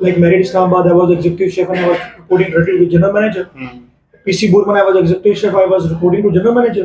Like married Islamabad, I was executive chef and I was reporting directly to general manager. PC Burman, I was executive chef, I was reporting to general manager.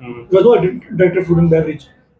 There was no director food and beverage.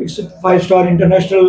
It's a 5 star international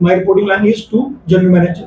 My reporting line is to general manager.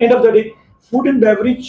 End of the day food and beverage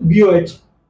BOH,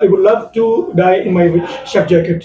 I would love to die in my chef jacket.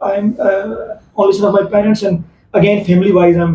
I am only son of my parents and again family wise I'm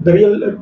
the